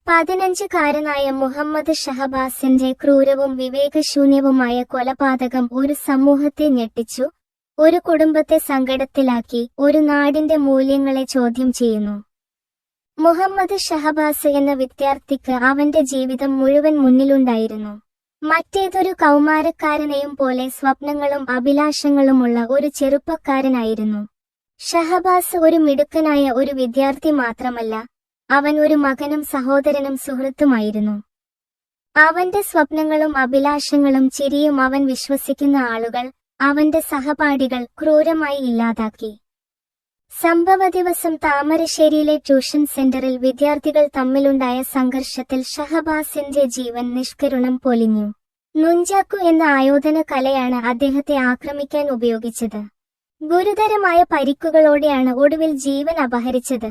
15-കാരനായ മുഹമ്മദ് ഷഹബാസിന്റെ ക്രൂരവും വിവേകശൂന്യവുമായ കൊലപാതകം ഒരു സമൂഹത്തെ ഞെട്ടിച്ചു, ഒരു കുടുംബത്തെ സങ്കടത്തിലാക്കി, ഒരു നാടിന്റെ മൂല്യങ്ങളെ ചോദ്യം ചെയ്യുന്നു. മുഹമ്മദ് ഷഹബാസ് എന്ന വിദ്യാർത്ഥിക്ക് അവന്റെ ജീവിതം മുഴുവൻ മുന്നിലുണ്ടായിരുന്നു. മറ്റേതൊരു കൗമാരക്കാരനെയും പോലെ സ്വപ്നങ്ങളും അഭിലാഷങ്ങളുമുള്ള ഒരു ചെറുപ്പക്കാരനായിരുന്നു. ഷഹബാസ് ഒരു മിടുക്കനായ ഒരു വിദ്യാർത്ഥി മാത്രമല്ല, അവൻ ഒരു മകനും സഹോദരനും സുഹൃത്തുമായിരുന്നു. അവന്റെ സ്വപ്നങ്ങളും അഭിലാഷങ്ങളും ചിരിയും അവൻ വിശ്വസിക്കുന്ന ആളുകൾ, അവന്റെ സഹപാഠികൾ ക്രൂരമായി ഇല്ലാതാക്കി. സംഭവദിവസം താമരശ്ശേരിയിലെ ട്യൂഷൻ സെന്ററിൽ വിദ്യാർത്ഥികൾ തമ്മിലുണ്ടായ സംഘർഷത്തിൽ ഷഹബാസിന്റെ ജീവൻ നിഷ്കരുണം പൊലിഞ്ഞു. നുഞ്ചാക്കു എന്ന ആയോധന കലയാണ് അദ്ദേഹത്തെ ആക്രമിക്കാൻ ഉപയോഗിച്ചത്. ഗുരുതരമായ പരിക്കുകളോടെയാണ് ഒടുവിൽ ജീവൻ അപഹരിച്ചത്.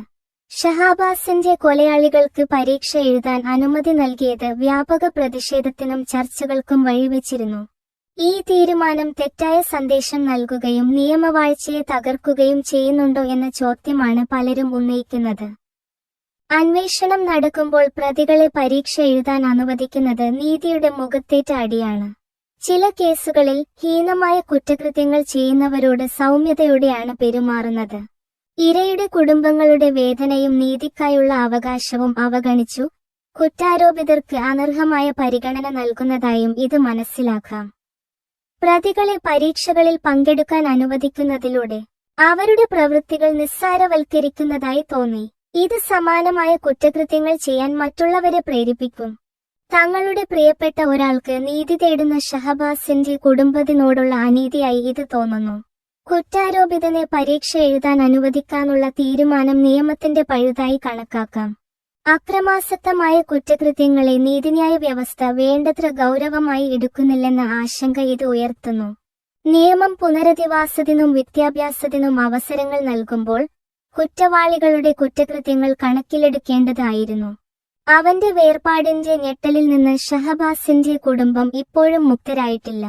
ഷഹബാസിന്റെ കൊലയാളികൾക്ക് പരീക്ഷ എഴുതാൻ അനുമതി നൽകിയത് വ്യാപക പ്രതിഷേധത്തിനും ചർച്ചകൾക്കും വഴിവെച്ചിരുന്നു. ഈ തീരുമാനം തെറ്റായ സന്ദേശം നൽകുകയും നിയമവാഴ്ചയെ തകർക്കുകയും ചെയ്യുന്നുണ്ടോ എന്ന ചോദ്യമാണ് പലരും ഉന്നയിക്കുന്നത്. അന്വേഷണം നടക്കുമ്പോൾ പ്രതികളെ പരീക്ഷ എഴുതാൻ അനുവദിക്കുന്നത് നീതിയുടെ മുഖത്തേറ്റ അടിയാണ്. ചില കേസുകളിൽ ഹീനമായ കുറ്റകൃത്യങ്ങൾ ചെയ്യുന്നവരോട് സൗമ്യതയോടെയാണ് പെരുമാറുന്നത്. ഇരയുടെ കുടുംബങ്ങളുടെ വേദനയും നീതിക്കായുള്ള അവകാശവും അവഗണിച്ചു കുറ്റാരോപിതർക്ക് അനർഹമായ പരിഗണന നൽകുന്നതായും ഇത് മനസ്സിലാക്കാം. പ്രതികളെ പരീക്ഷകളിൽ പങ്കെടുക്കാൻ അനുവദിക്കുന്നതിലൂടെ അവരുടെ പ്രവൃത്തികൾ നിസ്സാരവൽക്കരിക്കുന്നതായി തോന്നി. ഇത് സമാനമായ കുറ്റകൃത്യങ്ങൾ ചെയ്യാൻ മറ്റുള്ളവരെ പ്രേരിപ്പിക്കും. തങ്ങളുടെ പ്രിയപ്പെട്ട ഒരാൾക്ക് നീതി തേടുന്ന ഷഹബാസിന്റെ കുടുംബത്തിനോടുള്ള അനീതിയായി ഇത് തോന്നുന്നു. കുറ്റാരോപിതനെ പരീക്ഷ എഴുതാൻ അനുവദിക്കാനുള്ള തീരുമാനം നിയമത്തിന്റെ പഴുതായി കണക്കാക്കാം. അക്രമാസക്തമായ കുറ്റകൃത്യങ്ങളെ നീതിന്യായ വ്യവസ്ഥ വേണ്ടത്ര ഗൗരവമായി എടുക്കുന്നില്ലെന്ന ആശങ്ക ഇത് ഉയർത്തുന്നു. നിയമം പുനരധിവാസത്തിനും വിദ്യാഭ്യാസത്തിനും അവസരങ്ങൾ നൽകുമ്പോൾ കുറ്റവാളികളുടെ കുറ്റകൃത്യങ്ങൾ കണക്കിലെടുക്കേണ്ടതായിരുന്നു. അവന്റെ വേർപാടിന്റെ ഞെട്ടലിൽ നിന്ന് ഷഹബാസിന്റെ കുടുംബം ഇപ്പോഴും മുക്തരായിട്ടില്ല.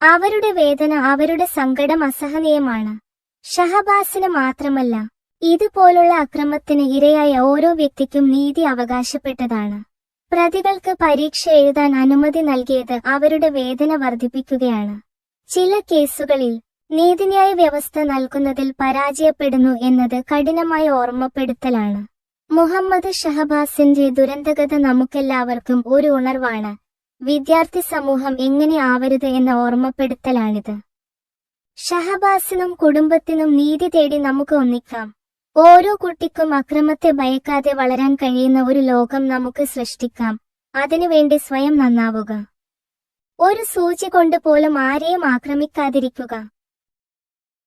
അവരുടെ വേദന, അവരുടെ സങ്കടം അസഹനീയമാണ്. ഷഹബാസിന് മാത്രമല്ല, ഇതുപോലുള്ള അക്രമത്തിന് ഇരയായ ഓരോ വ്യക്തിക്കും നീതി അവകാശപ്പെട്ടതാണ്. പ്രതികൾക്ക് പരീക്ഷ എഴുതാൻ അനുമതി നൽകിയത് അവരുടെ വേദന വർദ്ധിപ്പിക്കുകയാണ്. ചില കേസുകളിൽ നീതിന്യായ വ്യവസ്ഥ നൽകുന്നതിൽ പരാജയപ്പെടുന്നു എന്നത് കഠിനമായ ഓർമ്മപ്പെടുത്തലാണ്. മുഹമ്മദ് ഷഹബാസിന്റെ ദുരന്തകഥ നമുക്കെല്ലാവർക്കും ഒരു ഉണർവാണ്. വിദ്യാർത്ഥി സമൂഹം എങ്ങനെ ആവരുത് എന്ന ഓർമ്മപ്പെടുത്തലാണിത്. ഷഹബാസിനും കുടുംബത്തിനും നീതി തേടി നമുക്ക് ഒന്നിക്കാം. ഓരോ കുട്ടിക്കും അക്രമത്തെ ഭയക്കാതെ വളരാൻ കഴിയുന്ന ഒരു ലോകം നമുക്ക് സൃഷ്ടിക്കാം. അതിനുവേണ്ടി സ്വയം നന്നാവുക. ഒരു സൂചി കൊണ്ട് പോലും ആരെയും ആക്രമിക്കാതിരിക്കുക.